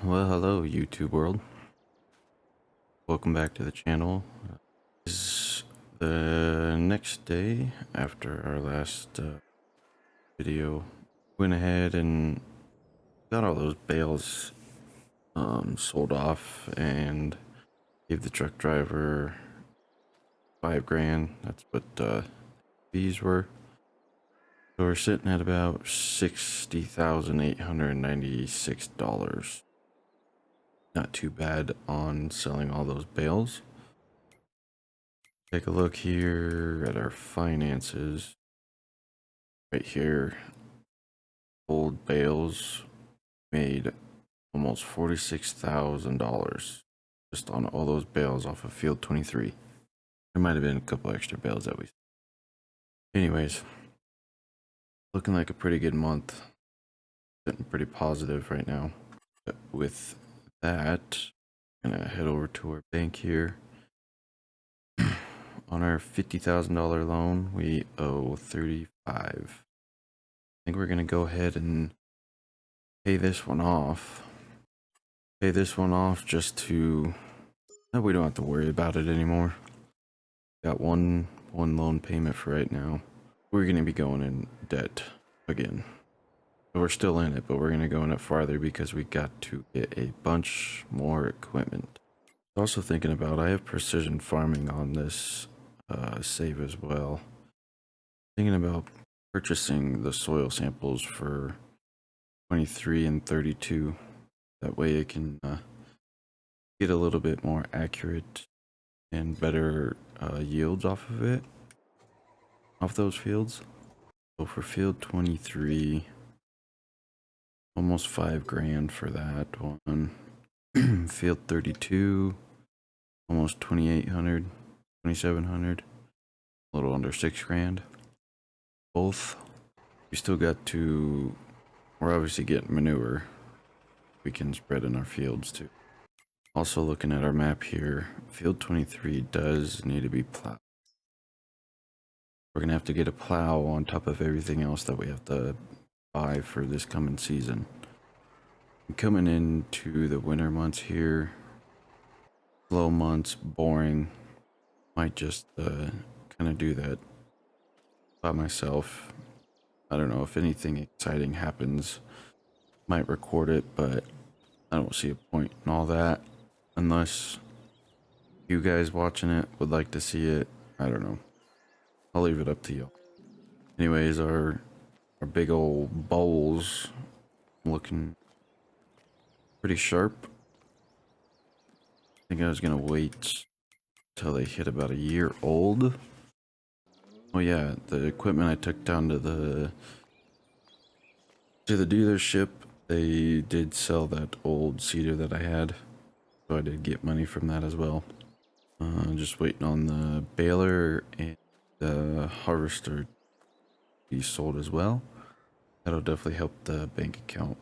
Well, hello, YouTube world. Welcome back to the channel. This is the next day after our last video. Went ahead and got all those bales sold off and gave the truck driver 5 grand. That's what fees were. So we're sitting at about $60,896. Not too bad on selling all those bales. Take a look here at our finances. Right here, old bales made almost $46,000 just on all those bales off of field 23. There might have been a couple extra bales that we. Anyways, looking like a pretty good month. Getting pretty positive right now. But with that, I'm gonna head over to our bank here. On our $50,000 loan, we owe 35. I think we're gonna go ahead and pay this one off. Pay this one off just to that we don't have to worry about it anymore. Got one loan payment for right now. We're gonna be going in debt again. We're still in it, but we're gonna go in it farther because we got to get a bunch more equipment. Also thinking about, I have precision farming on this save as well. Thinking about purchasing the soil samples for 23 and 32. That way it can get a little bit more accurate and better yields off of it, off those fields. So for field 23, almost 5 grand for that one. Field 32, almost 2,800, 2,700, a little under 6 grand. Both. We still got to, we're obviously getting manure we can spread in our fields too. Also looking at our map here, field 23 does need to be plowed. We're gonna have to get a plow on top of everything else that we have to buy for this coming season. Coming into the winter months here, slow months, boring. Might just kind of do that by myself. I don't know if anything exciting happens. Might record it, but I don't see a point in all that unless you guys watching it would like to see it. I don't know. I'll leave it up to you. Anyways, our big old bowls looking pretty sharp. I think I was gonna wait till they hit about a year old. Oh yeah, the equipment I took down to the dealership, they did sell that old seeder that I had, so I did get money from that as well. Just waiting on the baler and the harvester to be sold as well. That'll definitely help the bank account.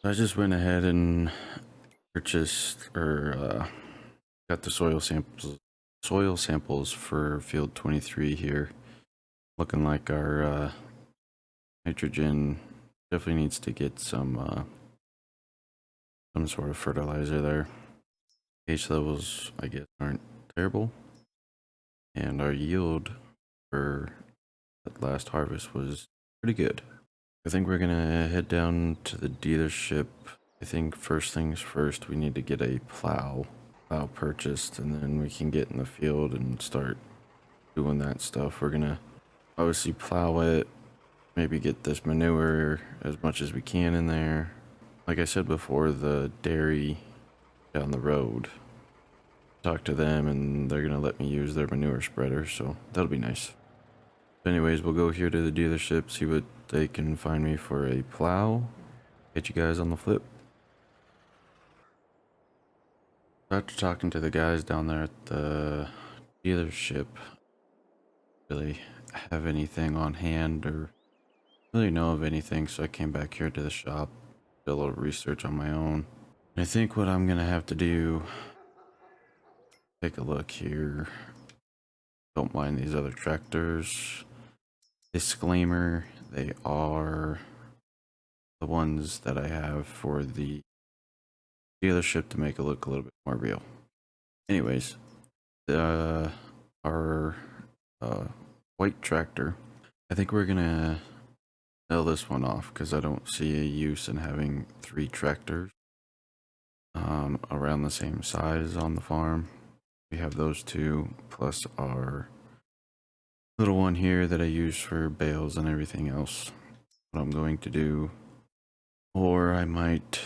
I just went ahead and purchased or got the soil samples for field 23 here. Looking like our nitrogen definitely needs to get some sort of fertilizer there. pH levels, I guess, aren't terrible, and our yield for that last harvest was pretty good. I think we're gonna head down to the dealership. I think first things first, we need to get a plow purchased, and then we can get in the field and start doing that stuff. We're gonna obviously plow it, maybe get this manure as much as we can in there. Like I said before, the dairy down the road, talk to them and they're gonna let me use their manure spreader, so that'll be nice. Anyways, we'll go here to the dealership, see what they can find me for a plow. Get you guys on the flip. After talking to the guys down there at the dealership, really have anything on hand or really know of anything, so I came back here to the shop, did a little research on my own. I think what I'm gonna have to do, take a look here. Don't mind these other tractors. Disclaimer, they are the ones that I have for the dealership to make it look a little bit more real. Anyways, our white tractor, I think we're gonna sell this one off because I don't see a use in having 3 tractors around the same size on the farm. We have those 2 plus our little one here that I use for bales and everything else. What I'm going to do, or I might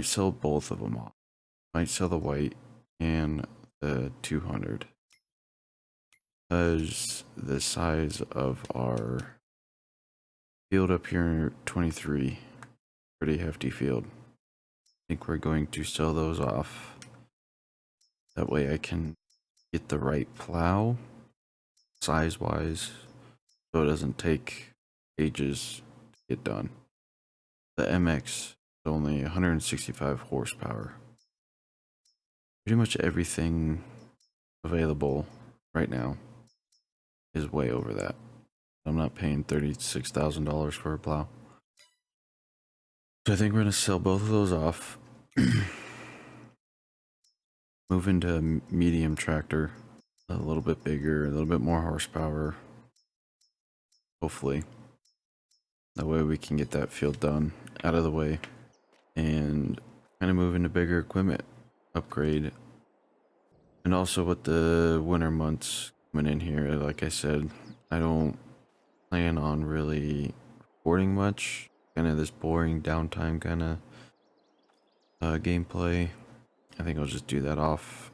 sell both of them off. Might sell the white and the 200 because the size of our field up here, 23, pretty hefty field. I think we're going to sell those off. That way I can get the right plow size wise so it doesn't take ages to get done. The MX is only 165 horsepower. Pretty much everything available right now is way over that. I'm not paying $36,000 for a plow. So I think we're gonna sell both of those off. Move into a medium tractor, a little bit bigger, a little bit more horsepower. Hopefully. That way we can get that field done out of the way and kind of move into bigger equipment, upgrade. And also with the winter months coming in here, like I said, I don't plan on really recording much. Kind of this boring downtime kind of gameplay. I think I'll just do that off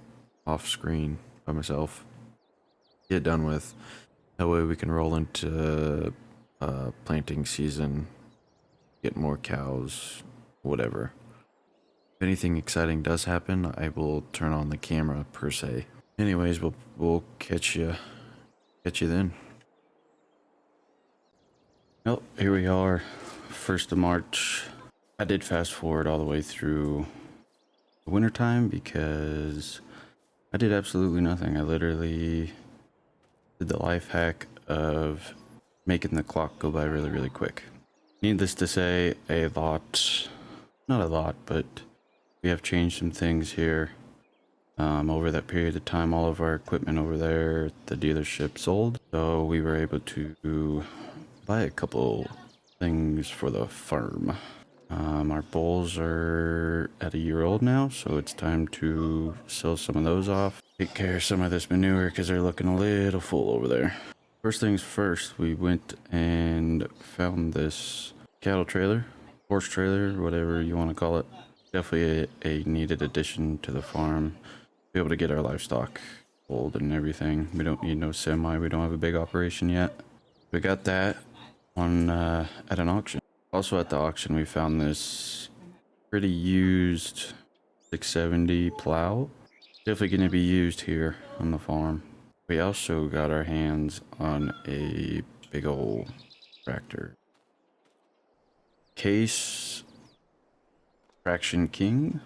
screen by myself. Get done with. That way we can roll into planting season, get more cows, whatever. If anything exciting does happen, I will turn on the camera per se. Anyways, we'll catch you then. Oh, here we are, 1st of March. I did fast forward all the way through the wintertime because I did absolutely nothing. I literally did the life hack of making the clock go by really, really quick. Needless to say, not a lot, but we have changed some things here. Over that period of time, all of our equipment over there at the dealership sold, so we were able to buy a couple things for the farm. Our bulls are at a year old now, so it's time to sell some of those off. Take care of some of this manure because they're looking a little full over there. First things first, we went and found this cattle trailer, horse trailer, whatever you want to call it. Definitely a needed addition to the farm. Be able to get our livestock old and everything. We don't need no semi. We don't have a big operation yet. We got that on at an auction. Also at the auction, we found this pretty used 670 plow. Definitely going to be used here on the farm. We also got our hands on a big old tractor. Case Traction King.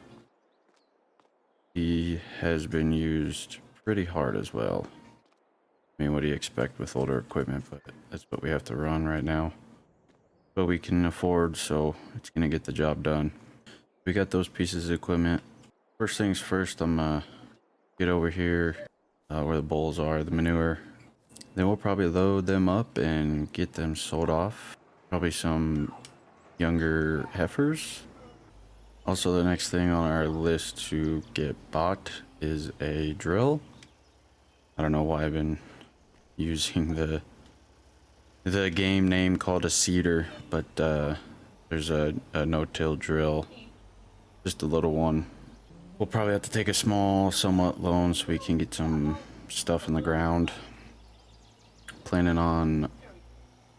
He has been used pretty hard as well. I mean, what do you expect with older equipment, but that's what we have to run right now. But we can afford, so it's gonna get the job done. We got those pieces of equipment. First things first, I'm gonna get over here where the bulls are, the manure. Then we'll probably load them up and get them sold off. Probably some younger heifers. Also, the next thing on our list to get bought is a drill. I don't know why I've been using the game name called a seeder, but there's a no-till drill, just a little one. We'll probably have to take a small, somewhat loan so we can get some stuff in the ground. Planning on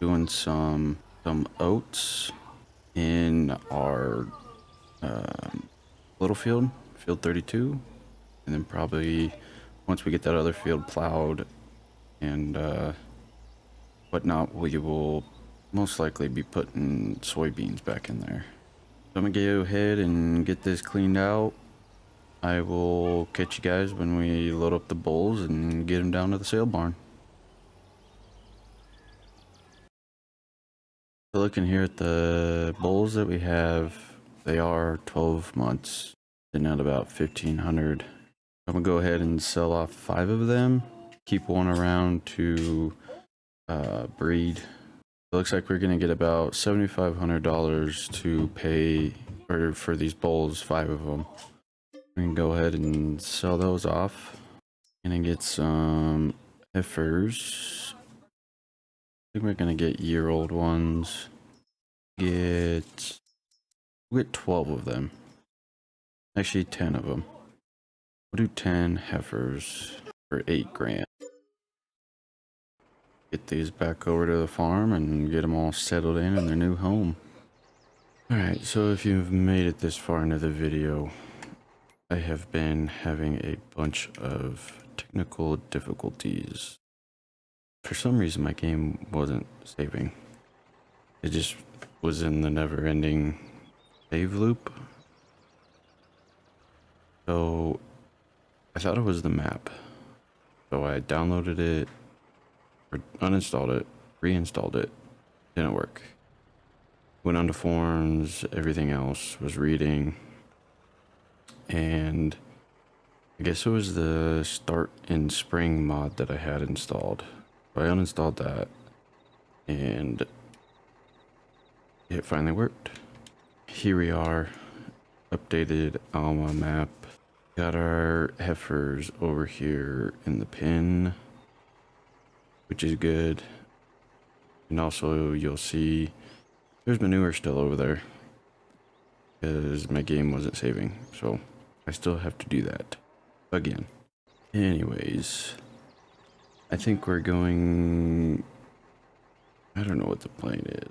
doing some oats in our little field 32, and then probably once we get that other field plowed and whatnot, we will most likely be putting soybeans back in there. So I'm gonna go ahead and get this cleaned out. I will catch you guys when we load up the bulls and get them down to the sale barn. So looking here at the bulls that we have they are 12 months and at about 1,500. I'm gonna go ahead and sell off 5 of them, keep one around to breed. It looks like we're gonna get about $7,500 to pay or for these bulls, 5 of them. We can go ahead and sell those off. Gonna get some heifers. I think we're gonna get year-old ones. We'll get 12 of them. Actually, 10 of them. We'll do 10 heifers for 8 grand. Get these back over to the farm and get them all settled in their new home. Alright, so if you've made it this far into the video, I have been having a bunch of technical difficulties. For some reason, my game wasn't saving. It just was in the never-ending save loop. So I thought it was the map. So I downloaded it, or uninstalled it, reinstalled it. Didn't work. Went onto forums, everything else was reading. And I guess it was the start in spring mod that I had installed. So I uninstalled that and it finally worked. Here we are, updated Alma map. Got our heifers over here in the pen, which is good. And also you'll see there's manure still over there because my game wasn't saving. So I still have to do that again. Anyways, I think we're going, I don't know what the plan is.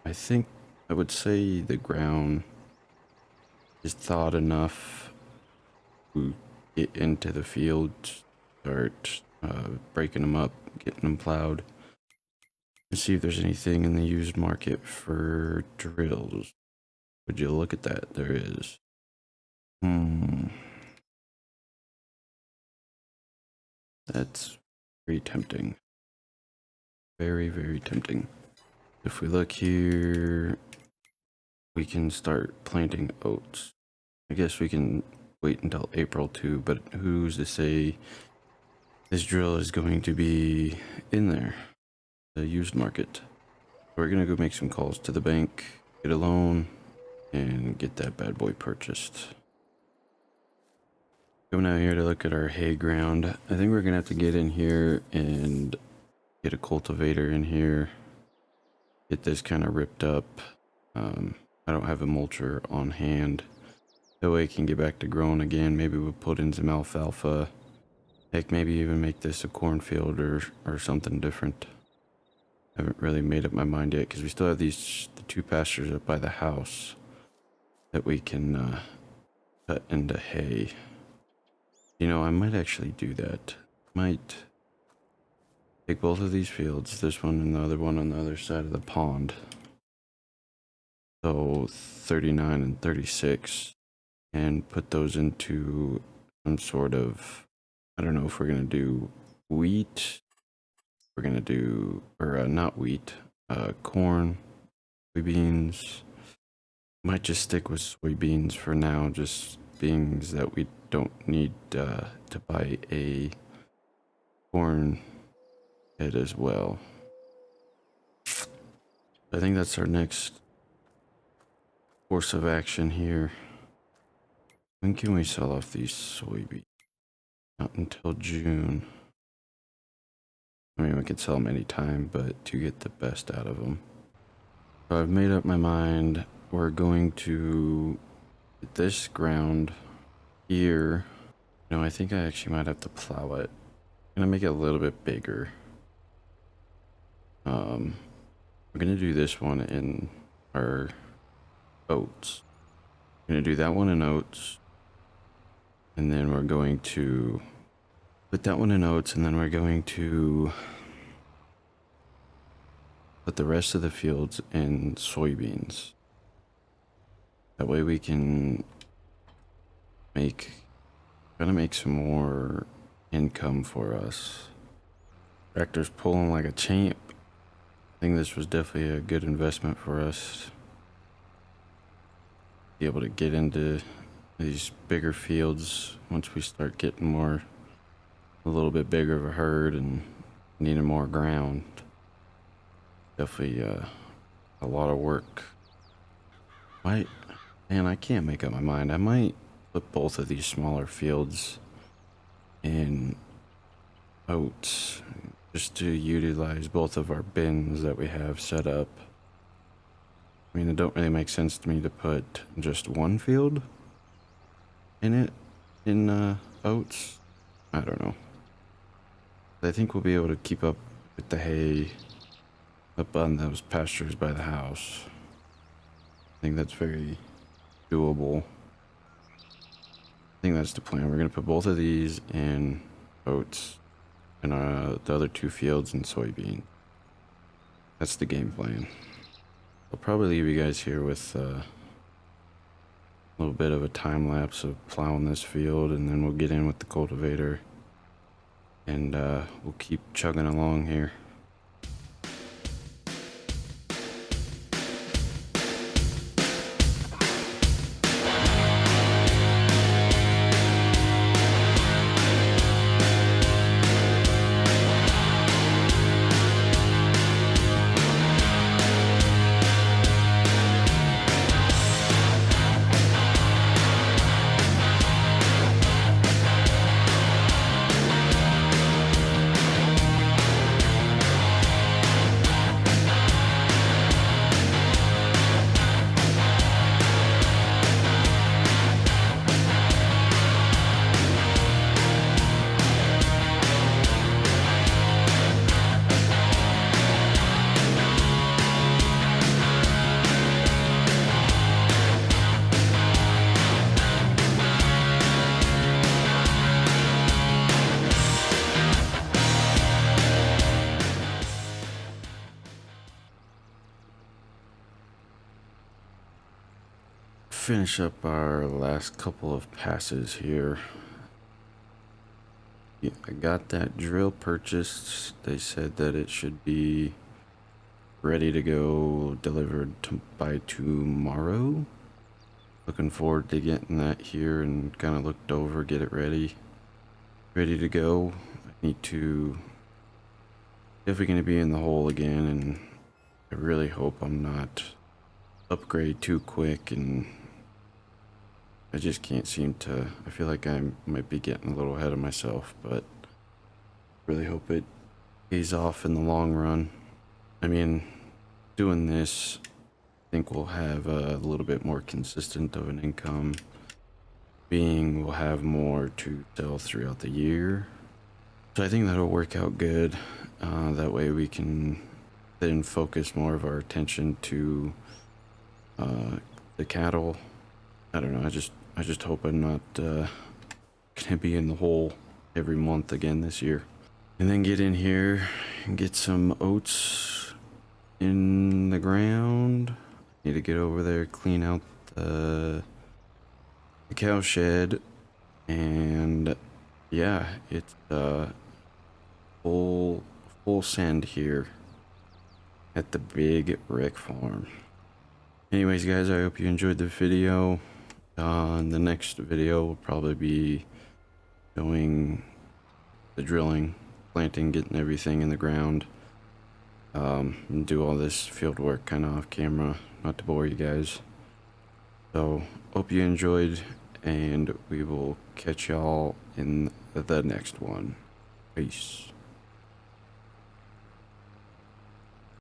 I think I would say the ground is thawed enough to get into the fields, start breaking them up, getting them plowed, and see if there's anything in the used market for drills. Would you look at that? There is. That's very tempting. Very, very tempting. If we look here, we can start planting oats. I guess we can wait until April too, but who's to say this drill is going to be in there, the used market. We're gonna go make some calls to the bank, get a loan, and get that bad boy purchased. Coming out here to look at our hay ground. I think we're gonna have to get in here and get a cultivator in here. Get this kind of ripped up. I don't have a mulcher on hand. That way it can get back to growing again. Maybe we'll put in some alfalfa. Heck, maybe even make this a cornfield or something different. I haven't really made up my mind yet because we still have the 2 pastures up by the house that we can cut into hay. You know, I might actually do that. Might take both of these fields, this one and the other one on the other side of the pond. So 39 and 36, and put those into some sort of, I don't know if we're gonna do wheat, we're gonna do, or not wheat, corn, soybeans. Might just stick with soybeans for now, just being that we don't need to buy a corn head as well. I think that's our next course of action here. When can we sell off these soybeans? Not until June. I mean, we could sell them anytime, but to get the best out of them. So I've made up my mind. We're going to get this ground here. No, I think I actually might have to plow it. I'm gonna make it a little bit bigger. We're gonna do this one in our oats. We're gonna do that one in oats. And then we're going to put that one in oats, and then we're going to put the rest of the fields in soybeans. That way we can make some more income for us. Tractor's pulling like a champ. I think this was definitely a good investment for us. be able to get into these bigger fields once we start getting more, a little bit bigger of a herd and needing more ground. Definitely a lot of work. Man, I can't make up my mind. I might put both of these smaller fields in oats just to utilize both of our bins that we have set up. I mean, it don't really make sense to me to put just one field in it in oats. I don't know. I think we'll be able to keep up with the hay up on those pastures by the house. I think that's very doable. I think that's the plan. We're gonna put both of these in oats and the other two fields in soybean. That's the game plan. I'll probably leave you guys here with a little bit of a time lapse of plowing this field, and then we'll get in with the cultivator and we'll keep chugging along here. Finish up our last couple of passes here. Yeah, I got that drill purchased. They said that it should be ready to go, delivered by tomorrow. Looking forward to getting that here and kind of looked over, get it ready to go. I need to, definitely going to be in the hole again, and I really hope I'm not upgrade too quick, and I just can't seem to. I feel like I might be getting a little ahead of myself, but really hope it pays off in the long run. I mean, doing this, I think we'll have a little bit more consistent of an income, being we'll have more to sell throughout the year. So I think that'll work out good. That way we can then focus more of our attention to the cattle. I don't know. I just hope I'm not gonna be in the hole every month again this year. And then get in here and get some oats in the ground. Need to get over there, clean out the cow shed, and yeah, it's full send here at the big Rick farm. Anyways, guys, I hope you enjoyed the video. In the next video, we'll probably be showing the drilling, planting, getting everything in the ground. And do all this field work kind of off camera, not to bore you guys. So, hope you enjoyed, and we will catch y'all in the next one. Peace.